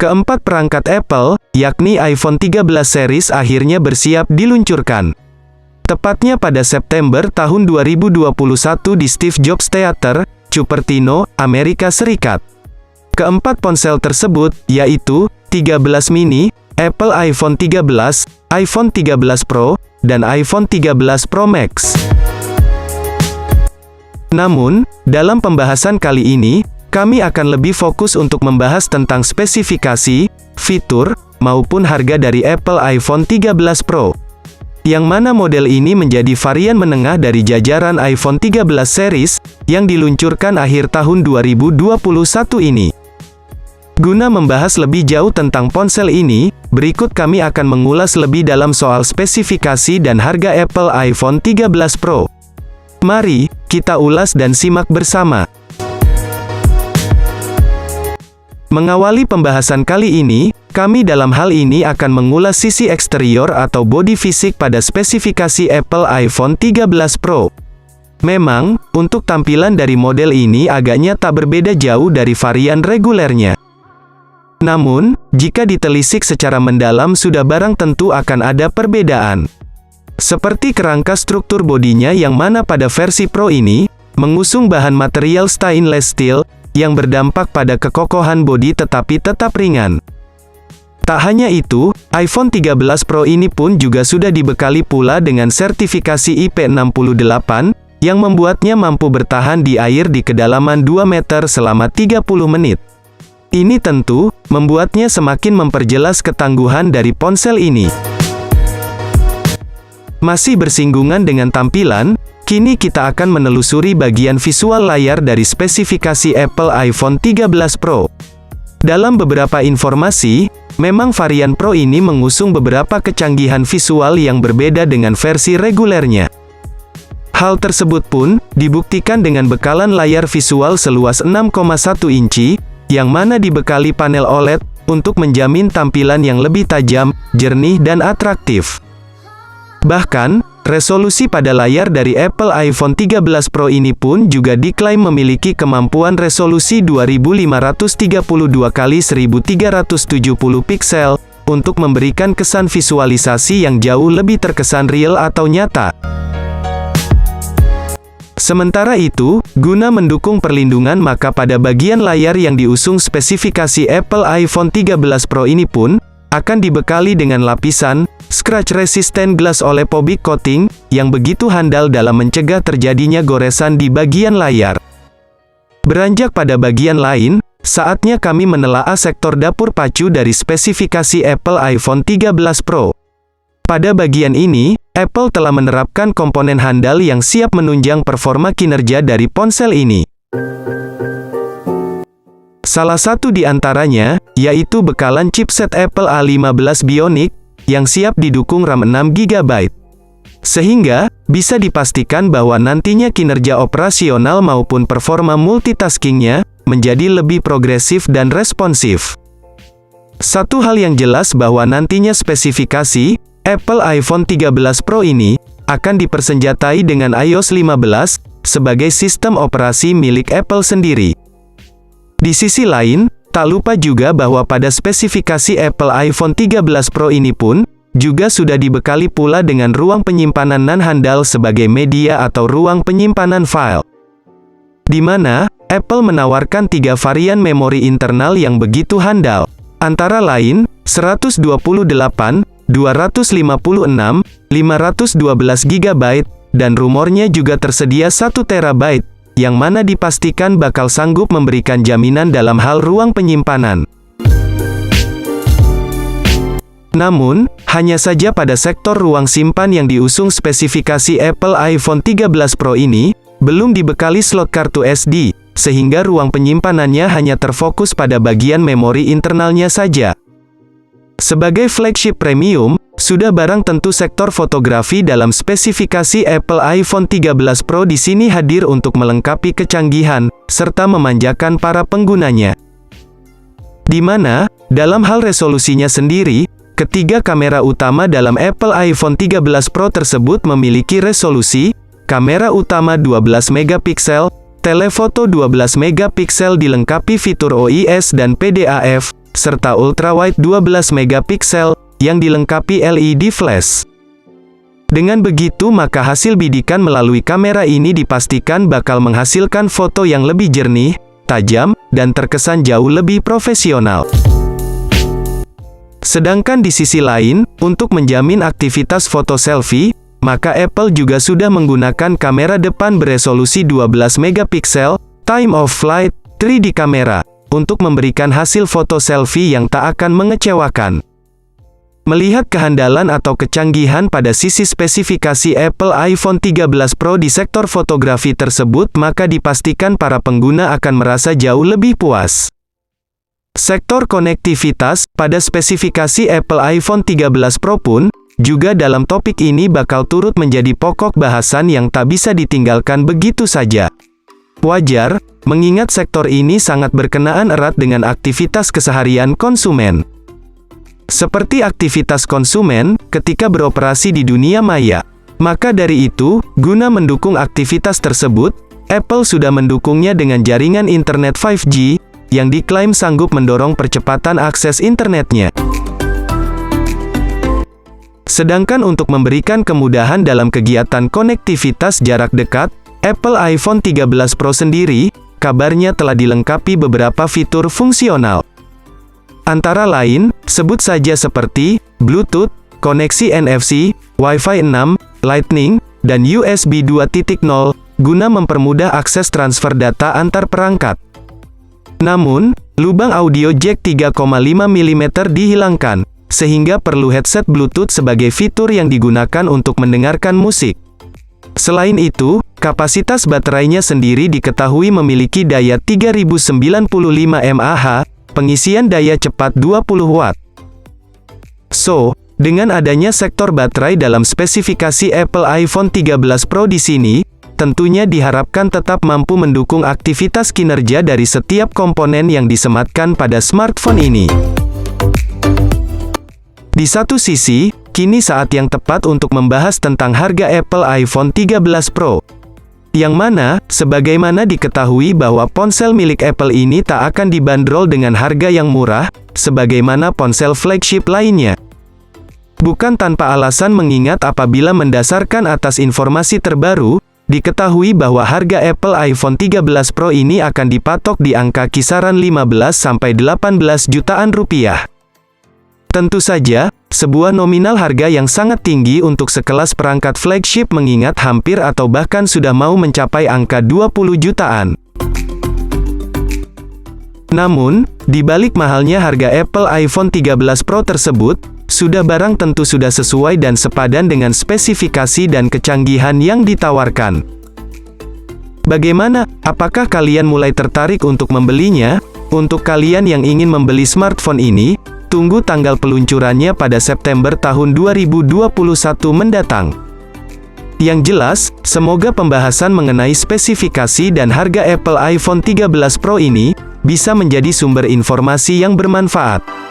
Keempat perangkat Apple, yakni iPhone 13 series akhirnya bersiap diluncurkan. Tepatnya pada September tahun 2021 di Steve Jobs Theater, Cupertino, Amerika Serikat. Keempat ponsel tersebut, yaitu 13 mini, Apple iPhone 13, iPhone 13 Pro, dan iPhone 13 Pro Max. Namun, dalam pembahasan kali ini, kami akan lebih fokus untuk membahas tentang spesifikasi, fitur, maupun harga dari Apple iPhone 13 Pro. Yang mana model ini menjadi varian menengah dari jajaran iPhone 13 series, yang diluncurkan akhir tahun 2021 ini. Guna membahas lebih jauh tentang ponsel ini, berikut kami akan mengulas lebih dalam soal spesifikasi dan harga Apple iPhone 13 Pro. Mari, kita ulas dan simak bersama. Mengawali pembahasan kali ini, kami dalam hal ini akan mengulas sisi eksterior atau bodi fisik pada spesifikasi Apple iPhone 13 Pro. Memang, untuk tampilan dari model ini agaknya tak berbeda jauh dari varian regulernya. Namun, jika ditelisik secara mendalam sudah barang tentu akan ada perbedaan. Seperti kerangka struktur bodinya yang mana pada versi Pro ini, mengusung bahan material stainless steel, yang berdampak pada kekokohan bodi tetapi tetap ringan. Tak hanya itu, iPhone 13 Pro ini pun juga sudah dibekali pula dengan sertifikasi IP68, yang membuatnya mampu bertahan di air di kedalaman 2 meter selama 30 menit. Ini tentu, membuatnya semakin memperjelas ketangguhan dari ponsel ini. Masih bersinggungan dengan tampilan, kini kita akan menelusuri bagian visual layar dari spesifikasi Apple iPhone 13 Pro. Dalam beberapa informasi, memang varian Pro ini mengusung beberapa kecanggihan visual yang berbeda dengan versi regulernya. Hal tersebut pun, dibuktikan dengan bekalan layar visual seluas 6,1 inci, yang mana dibekali panel OLED, untuk menjamin tampilan yang lebih tajam, jernih dan atraktif. Bahkan, resolusi pada layar dari Apple iPhone 13 Pro ini pun juga diklaim memiliki kemampuan resolusi 2532 x 1370 piksel, untuk memberikan kesan visualisasi yang jauh lebih terkesan real atau nyata. Sementara itu, guna mendukung perlindungan maka pada bagian layar yang diusung spesifikasi Apple iPhone 13 Pro ini pun, akan dibekali dengan lapisan scratch resistant glass oleopobic coating, yang begitu handal dalam mencegah terjadinya goresan di bagian layar. Beranjak pada bagian lain, saatnya kami menelaah sektor dapur pacu dari spesifikasi Apple iPhone 13 Pro. Pada bagian ini, Apple telah menerapkan komponen handal yang siap menunjang performa kinerja dari ponsel ini. Salah satu di antaranya, yaitu bekalan chipset Apple A15 Bionic, yang siap didukung RAM 6 GB. Sehingga, bisa dipastikan bahwa nantinya kinerja operasional maupun performa multitaskingnya, menjadi lebih progresif dan responsif. Satu hal yang jelas bahwa nantinya spesifikasi, Apple iPhone 13 Pro ini, akan dipersenjatai dengan iOS 15, sebagai sistem operasi milik Apple sendiri. Di sisi lain, tak lupa juga bahwa pada spesifikasi Apple iPhone 13 Pro ini pun, juga sudah dibekali pula dengan ruang penyimpanan non-handal sebagai media atau ruang penyimpanan file. Di mana, Apple menawarkan 3 varian memori internal yang begitu handal. Antara lain, 128, 256, 512 GB, dan rumornya juga tersedia 1 TB. Yang mana dipastikan bakal sanggup memberikan jaminan dalam hal ruang penyimpanan. Namun, hanya saja pada sektor ruang simpan yang diusung spesifikasi Apple iPhone 13 Pro ini, belum dibekali slot kartu SD, sehingga ruang penyimpanannya hanya terfokus pada bagian memori internalnya saja. Sebagai flagship premium, sudah barang tentu sektor fotografi dalam spesifikasi Apple iPhone 13 Pro di sini hadir untuk melengkapi kecanggihan, serta memanjakan para penggunanya. Di mana, dalam hal resolusinya sendiri, ketiga kamera utama dalam Apple iPhone 13 Pro tersebut memiliki resolusi, kamera utama 12 megapiksel, telefoto 12 megapiksel dilengkapi fitur OIS dan PDAF, serta ultrawide 12 megapiksel, yang dilengkapi LED flash. Dengan begitu maka hasil bidikan melalui kamera ini dipastikan bakal menghasilkan foto yang lebih jernih, tajam, dan terkesan jauh lebih profesional. Sedangkan di sisi lain, untuk menjamin aktivitas foto selfie, maka Apple juga sudah menggunakan kamera depan beresolusi 12 megapiksel, time of flight, 3D kamera, untuk memberikan hasil foto selfie yang tak akan mengecewakan. Melihat kehandalan atau kecanggihan pada sisi spesifikasi Apple iPhone 13 Pro di sektor fotografi tersebut, maka dipastikan para pengguna akan merasa jauh lebih puas. Sektor konektivitas, pada spesifikasi Apple iPhone 13 Pro pun, juga dalam topik ini bakal turut menjadi pokok bahasan yang tak bisa ditinggalkan begitu saja. Wajar, mengingat sektor ini sangat berkenaan erat dengan aktivitas keseharian konsumen. Seperti aktivitas konsumen ketika beroperasi di dunia maya. Maka dari itu, guna mendukung aktivitas tersebut, Apple sudah mendukungnya dengan jaringan internet 5G, yang diklaim sanggup mendorong percepatan akses internetnya. Sedangkan untuk memberikan kemudahan dalam kegiatan konektivitas jarak dekat, Apple iPhone 13 Pro sendiri, kabarnya telah dilengkapi beberapa fitur fungsional. Antara lain, sebut saja seperti Bluetooth, koneksi NFC, Wi-Fi 6, Lightning, dan USB 2.0, guna mempermudah akses transfer data antar perangkat. Namun, lubang audio jack 3,5 mm dihilangkan, sehingga perlu headset Bluetooth sebagai fitur yang digunakan untuk mendengarkan musik. Selain itu, kapasitas baterainya sendiri diketahui memiliki daya 3095 mAh, pengisian daya cepat 20 Watt. So, dengan adanya sektor baterai dalam spesifikasi Apple iPhone 13 Pro di sini, tentunya diharapkan tetap mampu mendukung aktivitas kinerja dari setiap komponen yang disematkan pada smartphone ini. Di satu sisi, kini saat yang tepat untuk membahas tentang harga Apple iPhone 13 Pro. Yang mana, sebagaimana diketahui bahwa ponsel milik Apple ini tak akan dibanderol dengan harga yang murah, sebagaimana ponsel flagship lainnya. Bukan tanpa alasan mengingat apabila mendasarkan atas informasi terbaru, diketahui bahwa harga Apple iPhone 13 Pro ini akan dipatok di angka kisaran 15–18 jutaan rupiah. Tentu saja, sebuah nominal harga yang sangat tinggi untuk sekelas perangkat flagship mengingat hampir atau bahkan sudah mau mencapai angka 20 jutaan. Namun, di balik mahalnya harga Apple iPhone 13 Pro tersebut, sudah barang tentu sudah sesuai dan sepadan dengan spesifikasi dan kecanggihan yang ditawarkan. Bagaimana? Apakah kalian mulai tertarik untuk membelinya? Untuk kalian yang ingin membeli smartphone ini, tunggu tanggal peluncurannya pada September tahun 2021 mendatang. Yang jelas, semoga pembahasan mengenai spesifikasi dan harga Apple iPhone 13 Pro ini bisa menjadi sumber informasi yang bermanfaat.